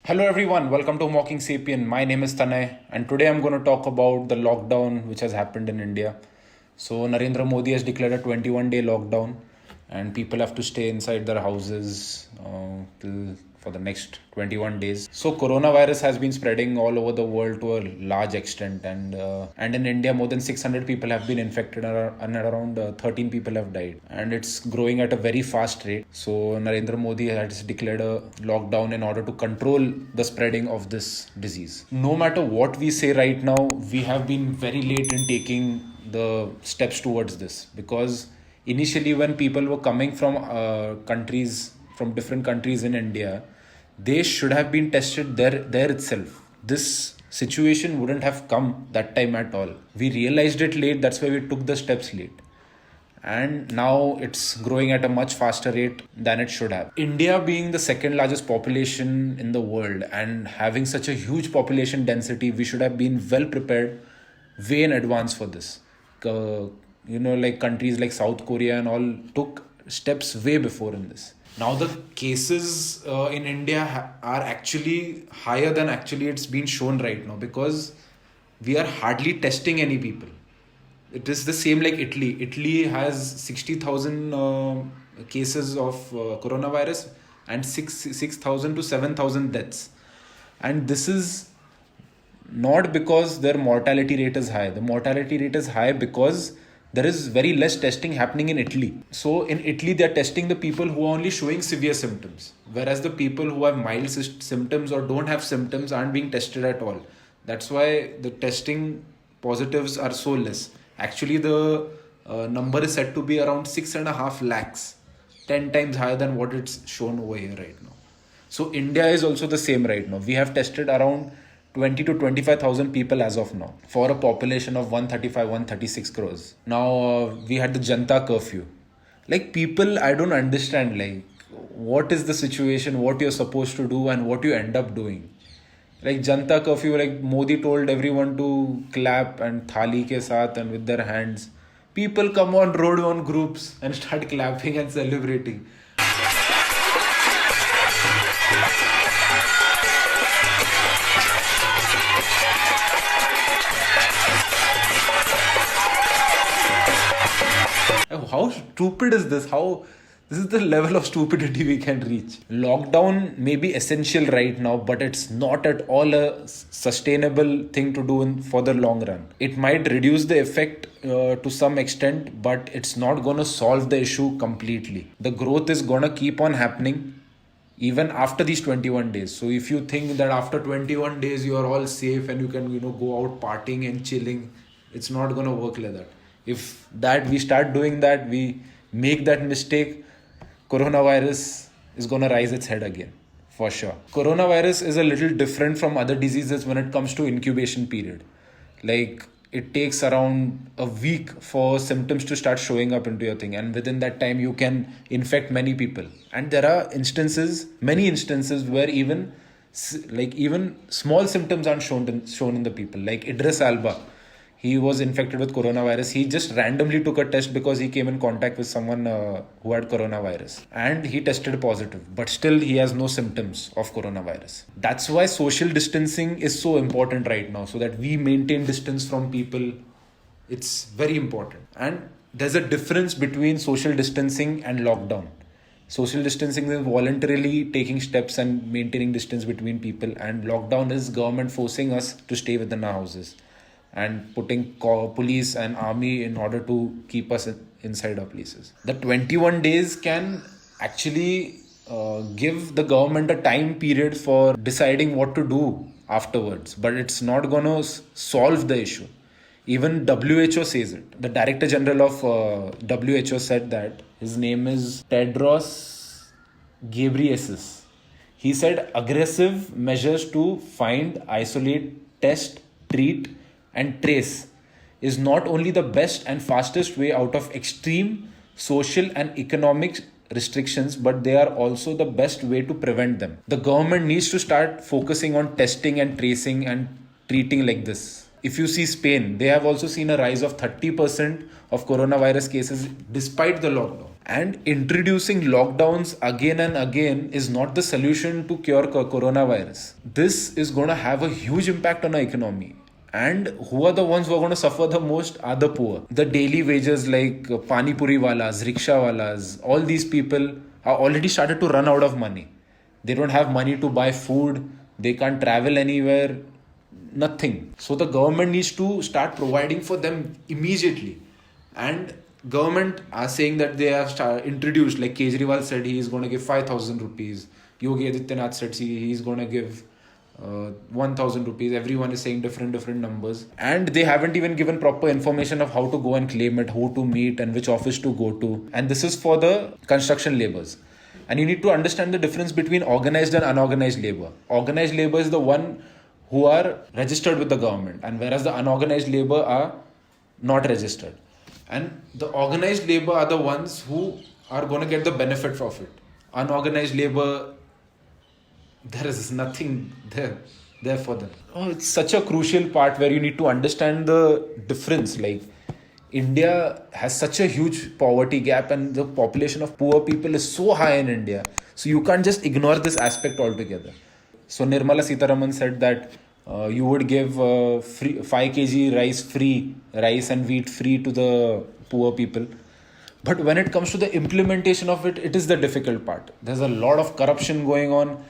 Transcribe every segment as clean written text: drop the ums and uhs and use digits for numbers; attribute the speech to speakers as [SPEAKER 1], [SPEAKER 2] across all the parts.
[SPEAKER 1] Hello everyone, welcome to Mocking Sapien. My name is Tanay, and today I'm going to talk about the lockdown which has happened in India. So Narendra Modi has declared a 21-day lockdown, and people have to stay inside their houses for the next 21 days. So coronavirus has been spreading all over the world to a large extent, and in India more than 600 people have been infected and around 13 people have died, and it's growing at a very fast rate. So Narendra Modi has declared a lockdown in order to control the spreading of this disease. No matter what we say right now, we have been very late in taking the steps towards this, because initially when people were coming from different countries in India, they should have been tested there itself. This situation wouldn't have come that time at all. We realized it late, that's why we took the steps late. And now it's growing at a much faster rate than it should have. India being the second largest population in the world and having such a huge population density, we should have been well prepared way in advance for this. Like countries like South Korea and all took steps way before in this. Now the cases in India are actually higher than actually it's been shown right now, because we are hardly testing any people. It is the same like Italy. Italy has 60,000 cases of coronavirus and 6,000 to 7,000 deaths. And this is not because their mortality rate is high. The mortality rate is high because there is very less testing happening in Italy. So in Italy, they're testing the people who are only showing severe symptoms, whereas the people who have mild symptoms or don't have symptoms aren't being tested at all. That's why the testing positives are so less. Actually, the number is said to be around 6.5 lakhs, 10 times higher than what it's shown over here right now. So India is also the same right now. We have tested around 20 to 25,000 people as of now for a population of 136 crores. Now we had the Janta curfew. Like, people, I don't understand, like, what is the situation, what you're supposed to do and what you end up doing. Like Janta curfew, like Modi told everyone to clap and thali ke saath and with their hands. People come on road on groups and start clapping and celebrating. How stupid is this? This is the level of stupidity we can reach. Lockdown may be essential right now, but it's not at all a sustainable thing to do for the long run. It might reduce the effect to some extent, but it's not going to solve the issue completely. The growth is going to keep on happening even after these 21 days. So if you think that after 21 days you are all safe and you can go out partying and chilling, it's not going to work like that. If we start doing that, we make that mistake, coronavirus is going to rise its head again, for sure. Coronavirus is a little different from other diseases when it comes to incubation period. Like, it takes around a week for symptoms to start showing up into your thing, and within that time you can infect many people. And there are many instances where even small symptoms aren't shown in the people. Like Idris Alba, he was infected with coronavirus. He just randomly took a test because he came in contact with someone who had coronavirus. And he tested positive. But still, he has no symptoms of coronavirus. That's why social distancing is so important right now. So that we maintain distance from people. It's very important. And there's a difference between social distancing and lockdown. Social distancing is voluntarily taking steps and maintaining distance between people. And lockdown is government forcing us to stay within our houses and putting police and army in order to keep us inside our places. The 21 days can actually give the government a time period for deciding what to do afterwards, but it's not going to solve the issue. Even WHO says it. The Director General of WHO said that. His name is Tedros Ghebreyesus. He said aggressive measures to find, isolate, test, treat and trace is not only the best and fastest way out of extreme social and economic restrictions, but they are also the best way to prevent them. The government needs to start focusing on testing and tracing and treating like this. If you see Spain, they have also seen a rise of 30% of coronavirus cases despite the lockdown. And introducing lockdowns again and again is not the solution to cure coronavirus. This is going to have a huge impact on our economy. And who are the ones who are going to suffer the most are the poor. The daily wages like pani puri walas, rickshaw walas, all these people are already started to run out of money. They don't have money to buy food. They can't travel anywhere. Nothing. So the government needs to start providing for them immediately. And government are saying that they have introduced, like Kejriwal said he is going to give 5,000 rupees. Yogi Adityanath said he is going to give 1,000 rupees. Everyone is saying different numbers, and they haven't even given proper information of how to go and claim it, who to meet and which office to go to. And this is for the construction laborers. And you need to understand the difference between organized and unorganized labor. Organized labor is the one who are registered with the government, and whereas the unorganized labor are not registered. And the organized labor are the ones who are going to get the benefit of it. Unorganized labor, there is nothing there for them. Oh, it's such a crucial part where you need to understand the difference. Like, India has such a huge poverty gap, and the population of poor people is so high in India. So you can't just ignore this aspect altogether. So Nirmala Sitharaman said that you would give free 5 kg rice and wheat free to the poor people. But when it comes to the implementation of it, it is the difficult part. There's a lot of corruption going on,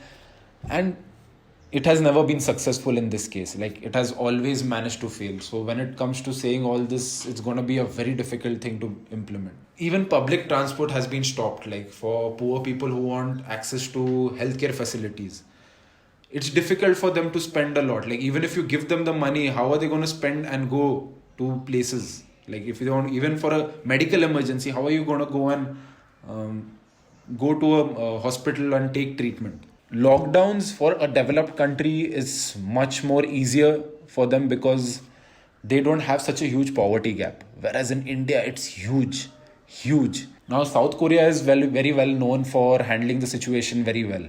[SPEAKER 1] and it has never been successful in this case. Like, it has always managed to fail. So when it comes to saying all this, it's going to be a very difficult thing to implement. Even public transport has been stopped, like for poor people who want access to healthcare facilities. It's difficult for them to spend a lot. Like, even if you give them the money, how are they going to spend and go to places? Like, if you don't, even for a medical emergency, how are you going to go and go to a hospital and take treatment? Lockdowns for a developed country is much more easier for them because they don't have such a huge poverty gap. Whereas in India, it's huge. Now, South Korea is very well known for handling the situation very well.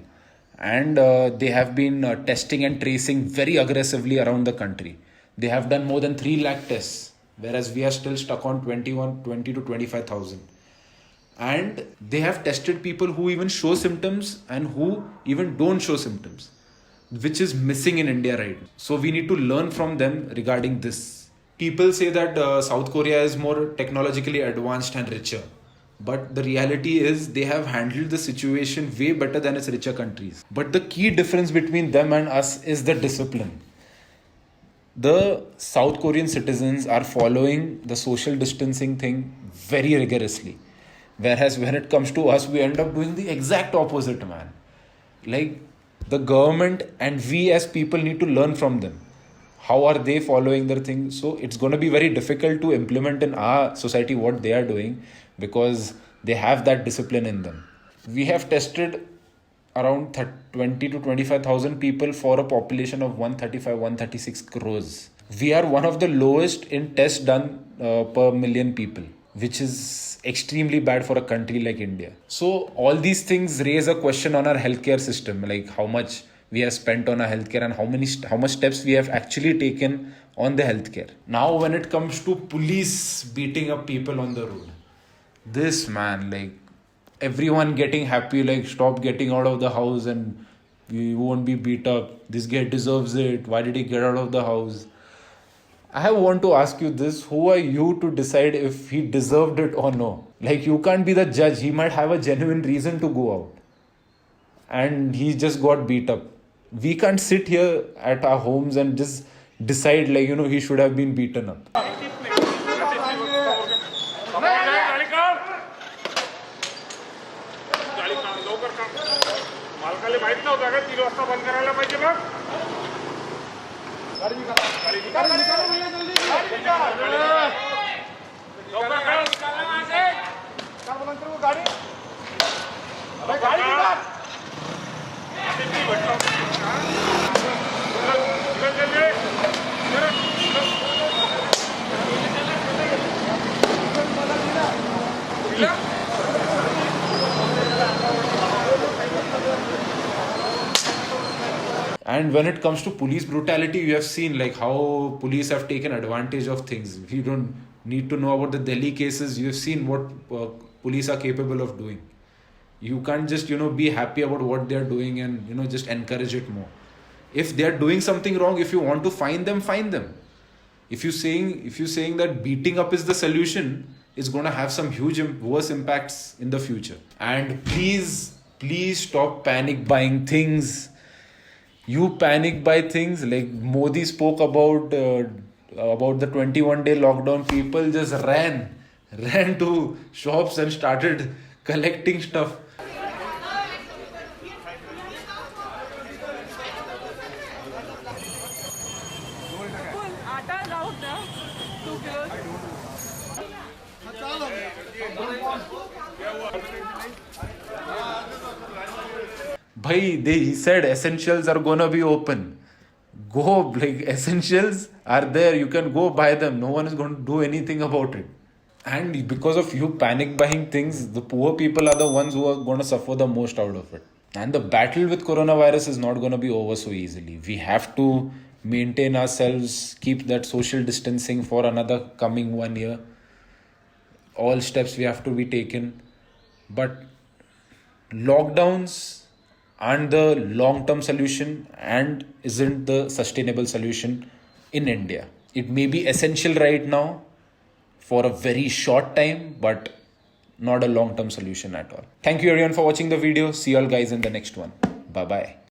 [SPEAKER 1] And they have been testing and tracing very aggressively around the country. They have done more than 3 lakh tests, whereas we are still stuck on 20 to 25,000. And they have tested people who even show symptoms and who even don't show symptoms, which is missing in India right now. So we need to learn from them regarding this. People say that South Korea is more technologically advanced and richer. But the reality is they have handled the situation way better than its richer countries. But the key difference between them and us is the discipline. The South Korean citizens are following the social distancing thing very rigorously. Whereas when it comes to us, we end up doing the exact opposite, man. Like, the government and we as people need to learn from them. How are they following their thing? So it's going to be very difficult to implement in our society what they are doing because they have that discipline in them. We have tested around 20 to 25,000 people for a population of 136 crores. We are one of the lowest in tests done per million people, which is extremely bad for a country like India. So all these things raise a question on our healthcare system, like how much we have spent on our healthcare and how much steps we have actually taken on the healthcare. Now, when it comes to police beating up people on the road, this, man, like, everyone getting happy, like, stop getting out of the house and we won't be beat up. This guy deserves it. Why did he get out of the house? I want to ask you this. Who are you to decide if he deserved it or no? Like, you can't be the judge. He might have a genuine reason to go out. And he just got beat up. We can't sit here at our homes and just decide, like, he should have been beaten up. And when it comes to police brutality, you have seen like how police have taken advantage of things. You don't need to know about the Delhi cases. You have seen what police are capable of doing. You can't just, be happy about what they're doing and, just encourage it more. If they're doing something wrong, if you want to find them, find them. If you're saying that beating up is the solution, it's going to have some huge worse impacts in the future. And please stop panic buying things. You panic buy things like Modi spoke about the 21-day lockdown. People just ran to shops and started collecting stuff. He said essentials are gonna be open. Go, essentials are there. You can go buy them. No one is going to do anything about it. And because of you panic buying things, the poor people are the ones who are going to suffer the most out of it. And the battle with coronavirus is not going to be over so easily. We have to maintain ourselves, keep that social distancing for another coming 1 year. All steps we have to be taken. But lockdowns aren't the long-term solution and isn't the sustainable solution in India. It may be essential right now for a very short time, but not a long-term solution at all. Thank you everyone for watching the video. See you all guys in the next one. Bye-bye.